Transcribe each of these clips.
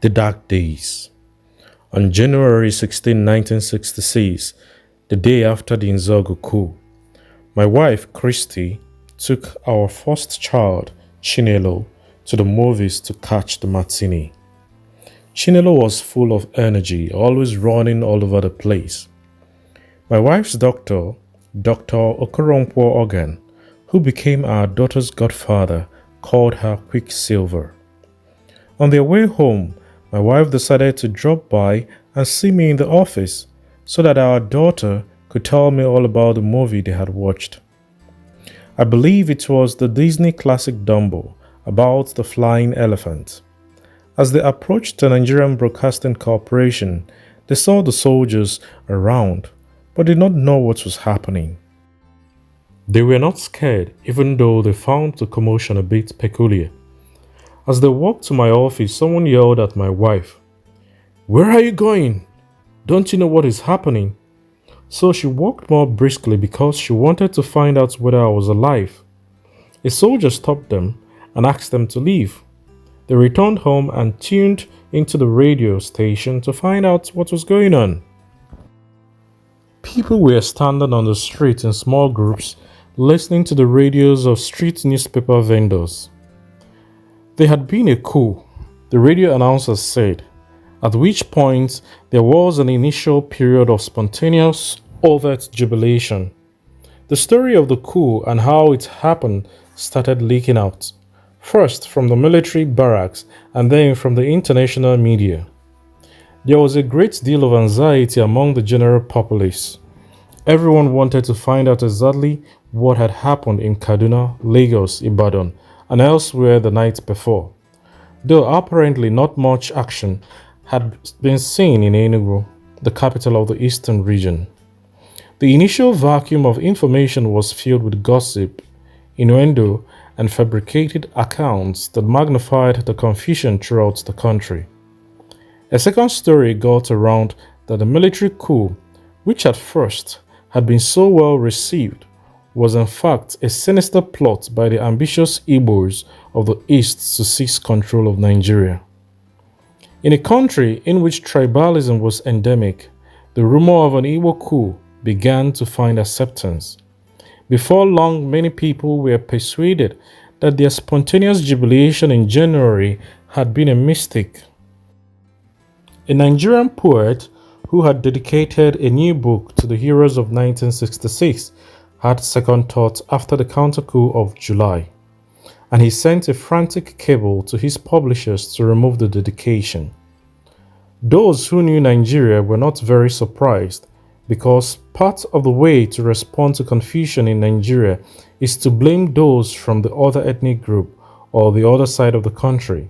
The Dark Days. On January 16, 1966, the day after the Nzogu coup, my wife, Christy, took our first child, Chinelo, to the movies to catch the matinee. Chinelo was full of energy, always running all over the place. My wife's doctor, Dr. Okoronkwo Ogan, who became our daughter's godfather, called her Quicksilver. On their way home, my wife decided to drop by and see me in the office so that our daughter could tell me all about the movie they had watched. I believe it was the Disney classic Dumbo about the flying elephant. As they approached the Nigerian Broadcasting Corporation, they saw the soldiers around but did not know what was happening. They were not scared, even though they found the commotion a bit peculiar. As they walked to my office, someone yelled at my wife, "Where are you going? Don't you know what is happening?" So she walked more briskly because she wanted to find out whether I was alive. A soldier stopped them and asked them to leave. They returned home and tuned into the radio station to find out what was going on. People were standing on the street in small groups, listening to the radios of street newspaper vendors. There had been a coup, the radio announcers said, at which point there was an initial period of spontaneous, overt jubilation. The story of the coup and how it happened started leaking out, first from the military barracks and then from the international media. There was a great deal of anxiety among the general populace. Everyone wanted to find out exactly what had happened in Kaduna, Lagos, Ibadan, and elsewhere the night before, though apparently not much action had been seen in Enugu, the capital of the eastern region. The initial vacuum of information was filled with gossip, innuendo, and fabricated accounts that magnified the confusion throughout the country. A second story got around that the military coup, which at first had been so well received, was in fact a sinister plot by the ambitious Igbos of the East to seize control of Nigeria. In a country in which tribalism was endemic, the rumor of an Igbo coup began to find acceptance. Before long, many people were persuaded that their spontaneous jubilation in January had been a mistake. A Nigerian poet who had dedicated a new book to the heroes of 1966 had second thoughts after the counter-coup of July, and he sent a frantic cable to his publishers to remove the dedication. Those who knew Nigeria were not very surprised because part of the way to respond to confusion in Nigeria is to blame those from the other ethnic group or the other side of the country.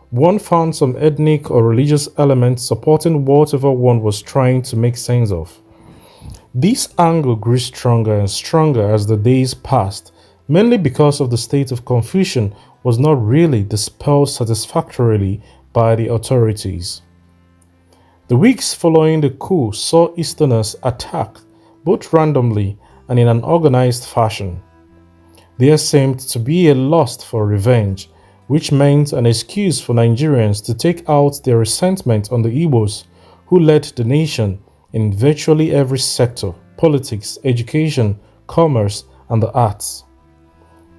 One found some ethnic or religious elements supporting whatever one was trying to make sense of. This angle grew stronger and stronger as the days passed, mainly because of the state of confusion was not really dispelled satisfactorily by the authorities. The weeks following the coup saw Easterners attacked both randomly and in an organized fashion. There seemed to be a lust for revenge, which meant an excuse for Nigerians to take out their resentment on the Igbos, who led the nation in virtually every sector: politics, education, commerce, and the arts.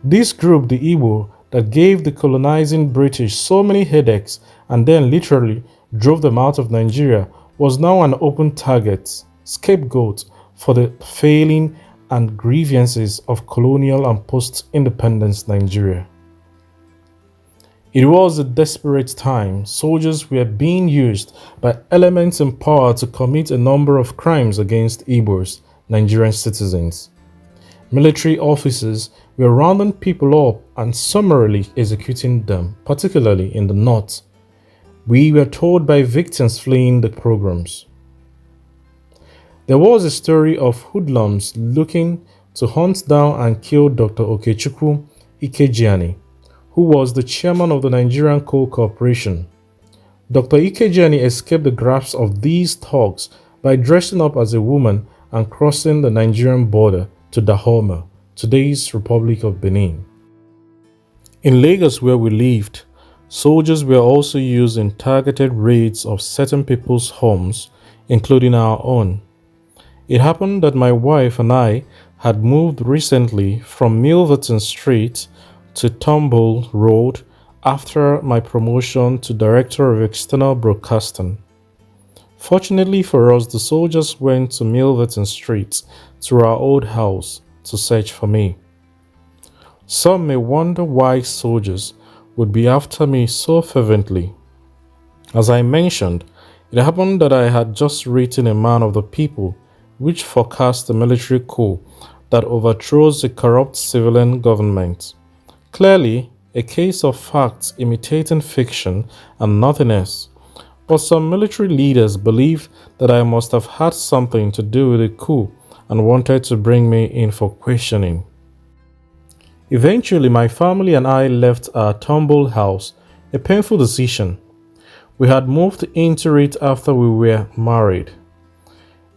This group, the Igbo, that gave the colonizing British so many headaches and then literally drove them out of Nigeria, was now an open target, scapegoat for the failing and grievances of colonial and post-independence Nigeria. It was a desperate time. Soldiers were being used by elements in power to commit a number of crimes against Igbos, Nigerian citizens. Military officers were rounding people up and summarily executing them, particularly in the north. We were told by victims fleeing the pogroms. There was a story of hoodlums looking to hunt down and kill Dr. Okechukwu Ikejiani, who was the chairman of the Nigerian Coal Corporation. Dr. Ikejiani escaped the grasp of these thugs by dressing up as a woman and crossing the Nigerian border to Dahomey, today's Republic of Benin. In Lagos, where we lived, Soldiers were also used in targeted raids of certain people's homes, including our own. It happened that my wife and I had moved recently from Milverton Street to Tumble Road after my promotion to Director of External Broadcasting. Fortunately for us, the soldiers went to Milverton Street to our old house to search for me. Some may wonder why soldiers would be after me so fervently. As I mentioned, it happened that I had just written A Man of the People, which forecast a military coup that overthrows a corrupt civilian government. Clearly, a case of facts imitating fiction and nothing else. But some military leaders believed that I must have had something to do with the coup and wanted to bring me in for questioning. Eventually, my family and I left our tumbled house, a painful decision. We had moved into it after we were married.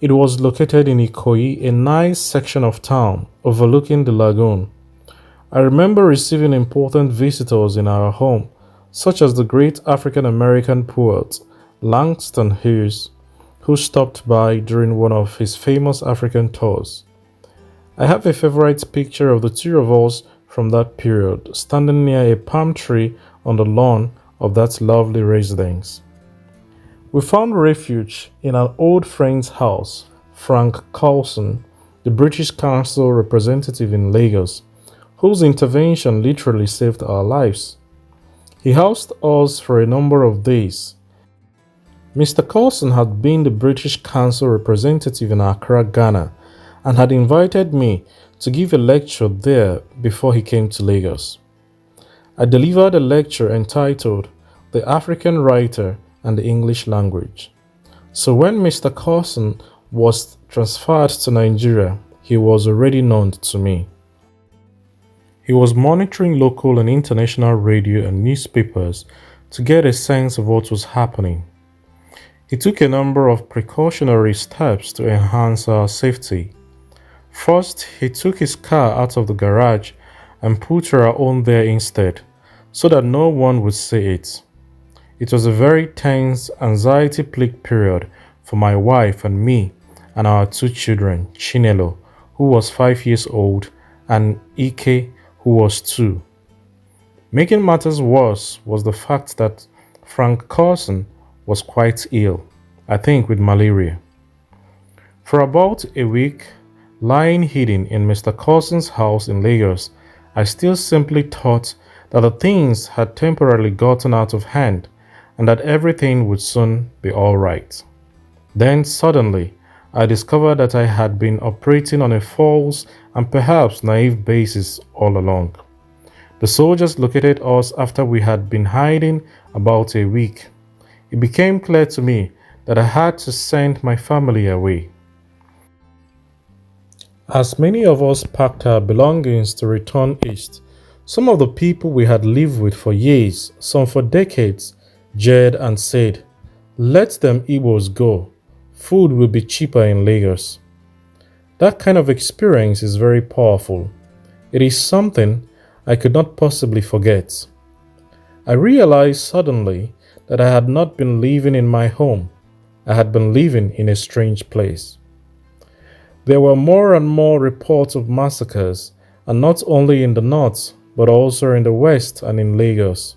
It was located in Ikoyi, a nice section of town overlooking the lagoon. I remember receiving important visitors in our home, such as the great African American poet Langston Hughes, who stopped by during one of his famous African tours. I have a favorite picture of the two of us from that period, standing near a palm tree on the lawn of that lovely residence. We found refuge in an old friend's house, Frank Carlson, the British Council representative in Lagos, whose intervention literally saved our lives. He housed us for a number of days. Mr. Carlson had been the British Council representative in Accra, Ghana, and had invited me to give a lecture there before he came to Lagos. I delivered a lecture entitled The African Writer and the English Language. So when Mr. Carlson was transferred to Nigeria, he was already known to me. He was monitoring local and international radio and newspapers to get a sense of what was happening. He took a number of precautionary steps to enhance our safety. First, he took his car out of the garage and put our own there instead, so that no one would see it. It was a very tense, anxiety-plagued period for my wife and me and our two children, Chinelo, who was 5 years old, and Ike, who was 2. Making matters worse was the fact that Frank Carson was quite ill, I think with malaria. For about a week, lying hidden in Mr. Carson's house in Lagos, I still simply thought that the things had temporarily gotten out of hand and that everything would soon be all right. Then suddenly, I discovered that I had been operating on a false and perhaps naive basis all along. The soldiers located us after we had been hiding about a week. It became clear to me that I had to send my family away. As many of us packed our belongings to return east, some of the people we had lived with for years, some for decades, jeered and said, "Let them Igbos go. Food will be cheaper in Lagos." That kind of experience is very powerful. It is something I could not possibly forget. I realized suddenly that I had not been living in my home. I had been living in a strange place. There were more and more reports of massacres, and not only in the north, but also in the west and in Lagos.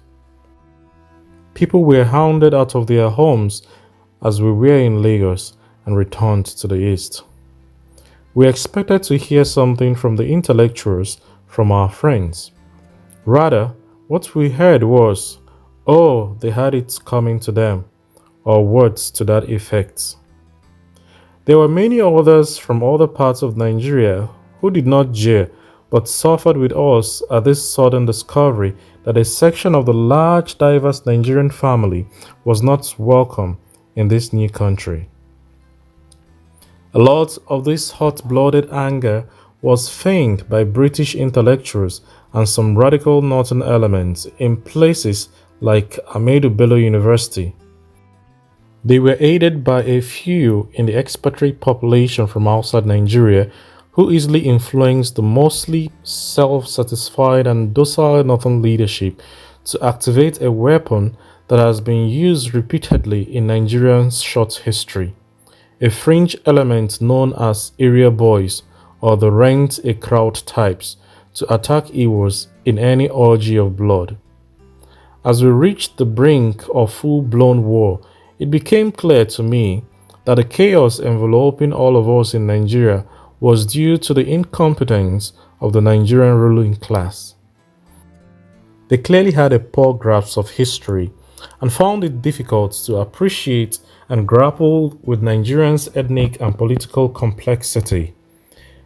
People were hounded out of their homes as we were in Lagos and returned to the east. We expected to hear something from the intellectuals, from our friends. Rather, what we heard was, "Oh, they had it coming to them," or words to that effect. There were many others from other parts of Nigeria who did not jeer but suffered with us at this sudden discovery that a section of the large, diverse Nigerian family was not welcome in this new country. A lot of this hot-blooded anger was feigned by British intellectuals and some radical northern elements in places like Ahmadu Bello University. They were aided by a few in the expatriate population from outside Nigeria who easily influenced the mostly self-satisfied and docile northern leadership to activate a weapon that has been used repeatedly in Nigerian short history, a fringe element known as area boys or the rent a crowd types to attack Igbos in any orgy of blood. As we reached the brink of full-blown war, it became clear to me that the chaos enveloping all of us in Nigeria was due to the incompetence of the Nigerian ruling class. They clearly had a poor grasp of history and found it difficult to appreciate and grapple with Nigerians' ethnic and political complexity.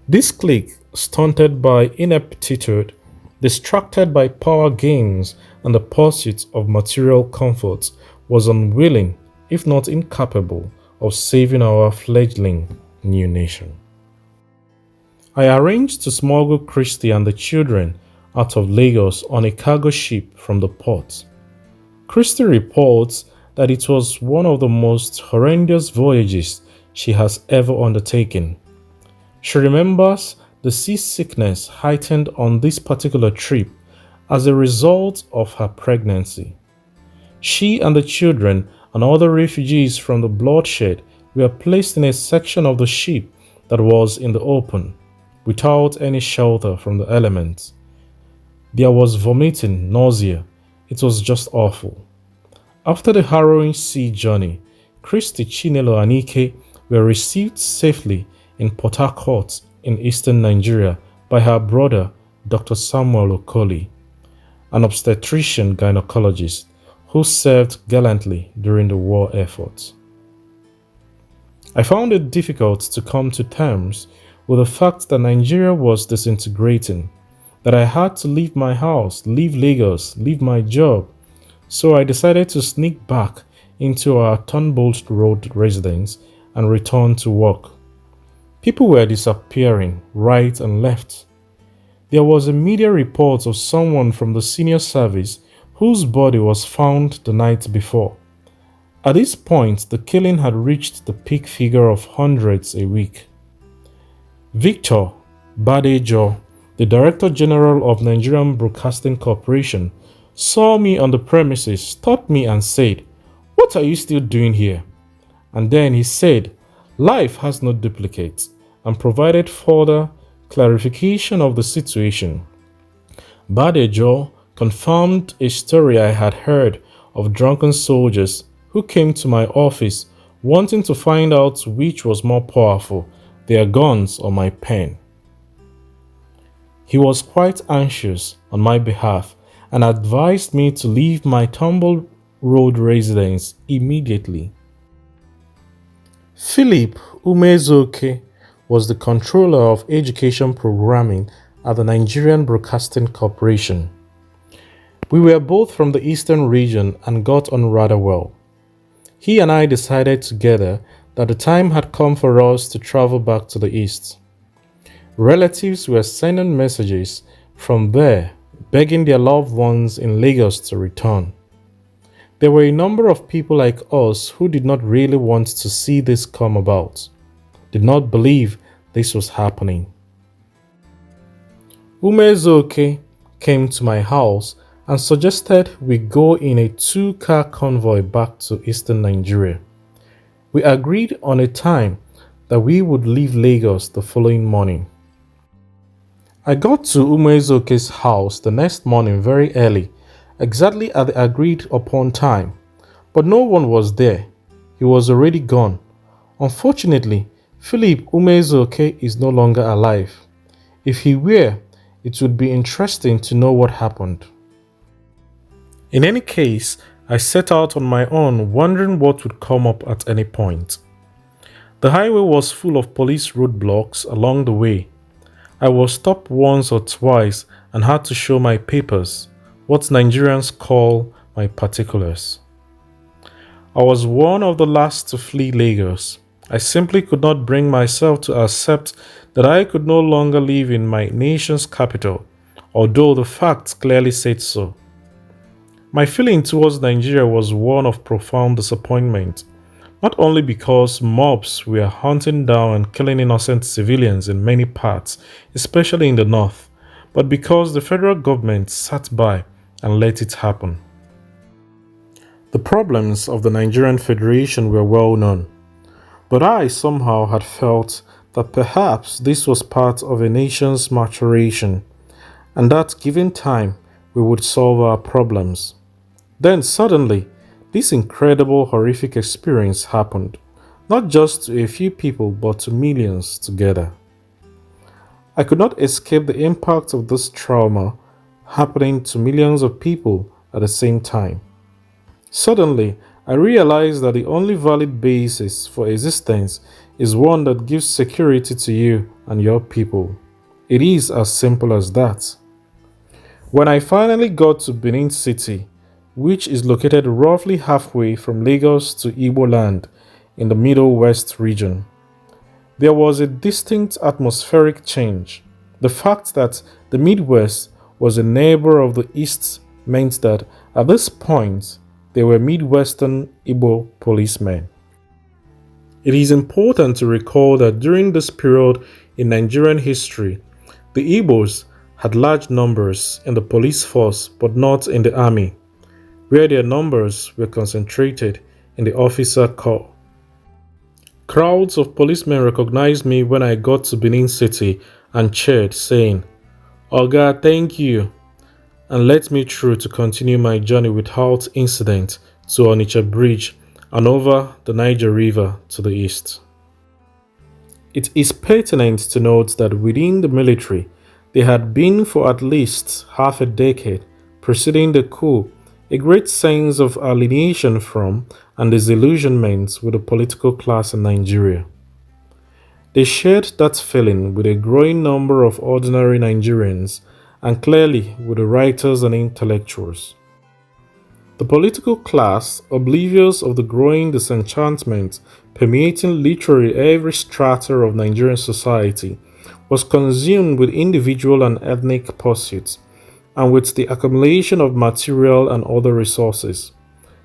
This clique, stunted by ineptitude, distracted by power gains and the pursuit of material comforts, was unwilling, if not incapable, of saving our fledgling new nation. I arranged to smuggle Christy and the children out of Lagos on a cargo ship from the port. Christy reports that it was one of the most horrendous voyages she has ever undertaken. She remembers the seasickness heightened on this particular trip as a result of her pregnancy. She and the children and other refugees from the bloodshed were placed in a section of the ship that was in the open, without any shelter from the elements. There was vomiting, nausea. It was just awful. After the harrowing sea journey, Christy, Chinelo and Ike were received safely in Port Harcourt in eastern Nigeria by her brother, Dr. Samuel Okoli, an obstetrician gynecologist who served gallantly during the war effort. I found it difficult to come to terms with the fact that Nigeria was disintegrating, that I had to leave my house, leave Lagos, leave my job, so I decided to sneak back into our Turnbolt Road residence and return to work. People were disappearing right and left. There was a media report of someone from the senior service whose body was found the night before. At this point, the killing had reached the peak figure of hundreds a week. Victor Badejo, the Director General of Nigerian Broadcasting Corporation, saw me on the premises, stopped me and said, "What are you still doing here?" And then he said, "Life has no duplicate," and provided further clarification of the situation. Badejo confirmed a story I had heard of drunken soldiers who came to my office wanting to find out which was more powerful, their guns or my pen. He was quite anxious on my behalf and advised me to leave my Tumble Road residence immediately. Philip Umezoke was the controller of education programming at the Nigerian Broadcasting Corporation. We were both from the eastern region and got on rather well. He and I decided together that the time had come for us to travel back to the east. Relatives were sending messages from there begging their loved ones in Lagos to return. There were a number of people like us who did not really want to see this come about, did not believe this was happening. Umezoke came to my house and suggested we go in a 2-car convoy back to eastern Nigeria. We agreed on a time that we would leave Lagos the following morning. I got to Umezoke's house the next morning very early, exactly at the agreed upon time, but no one was there. He was already gone. Unfortunately, Philip Umezoke is no longer alive. If he were, it would be interesting to know what happened. In any case, I set out on my own, wondering what would come up at any point. The highway was full of police roadblocks along the way. I was stopped once or twice and had to show my papers, what Nigerians call my particulars. I was one of the last to flee Lagos. I simply could not bring myself to accept that I could no longer live in my nation's capital, although the facts clearly said so. My feeling towards Nigeria was one of profound disappointment, not only because mobs were hunting down and killing innocent civilians in many parts, especially in the north, but because the federal government sat by and let it happen. The problems of the Nigerian Federation were well known, but I somehow had felt that perhaps this was part of a nation's maturation, and that given time we would solve our problems. Then suddenly, this incredible horrific experience happened, not just to a few people but to millions together. I could not escape the impact of this trauma happening to millions of people at the same time. Suddenly, I realized that the only valid basis for existence is one that gives security to you and your people. It is as simple as that. When I finally got to Benin City, which is located roughly halfway from Lagos to Igbo land in the Middle West region, there was a distinct atmospheric change. The fact that the Midwest was a neighbor of the East meant that at this point there were Midwestern Igbo policemen. It is important to recall that during this period in Nigerian history, the Igbos had large numbers in the police force but not in the army, where their numbers were concentrated in the officer corps. Crowds of policemen recognized me when I got to Benin City and cheered, saying, "Oga, thank you," and let me through to continue my journey without incident to Onitsha Bridge and over the Niger River to the east. It is pertinent to note that within the military, there had been for at least half a decade preceding the coup a great sense of alienation from and disillusionment with the political class in Nigeria. They shared that feeling with a growing number of ordinary Nigerians and clearly with the writers and intellectuals. The political class, oblivious of the growing disenchantment permeating literally every strata of Nigerian society, was consumed with individual and ethnic pursuits and with the accumulation of material and other resources.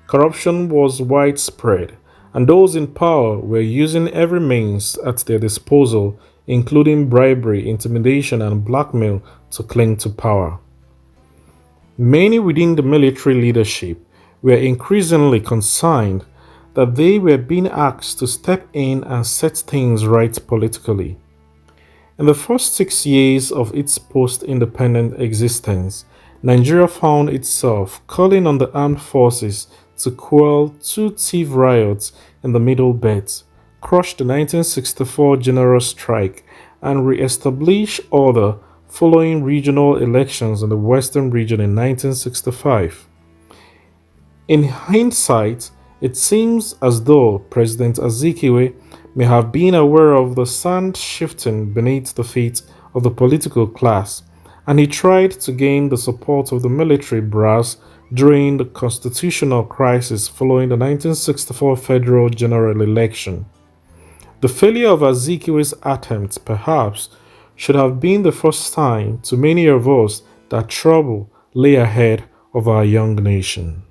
Corruption was widespread, and those in power were using every means at their disposal, including bribery, intimidation, and blackmail, to cling to power. Many within the military leadership were increasingly concerned that they were being asked to step in and set things right politically. In the first 6 years of its post-independent existence, Nigeria found itself calling on the armed forces to quell two thief riots in the Middle Belt, crush the 1964 general strike, and re-establish order following regional elections in the Western region in 1965. In hindsight, it seems as though President Azikiwe may have been aware of the sand shifting beneath the feet of the political class, and he tried to gain the support of the military brass during the constitutional crisis following the 1964 federal general election. The failure of Azikiwe's attempt, perhaps, should have been the first sign to many of us that trouble lay ahead of our young nation.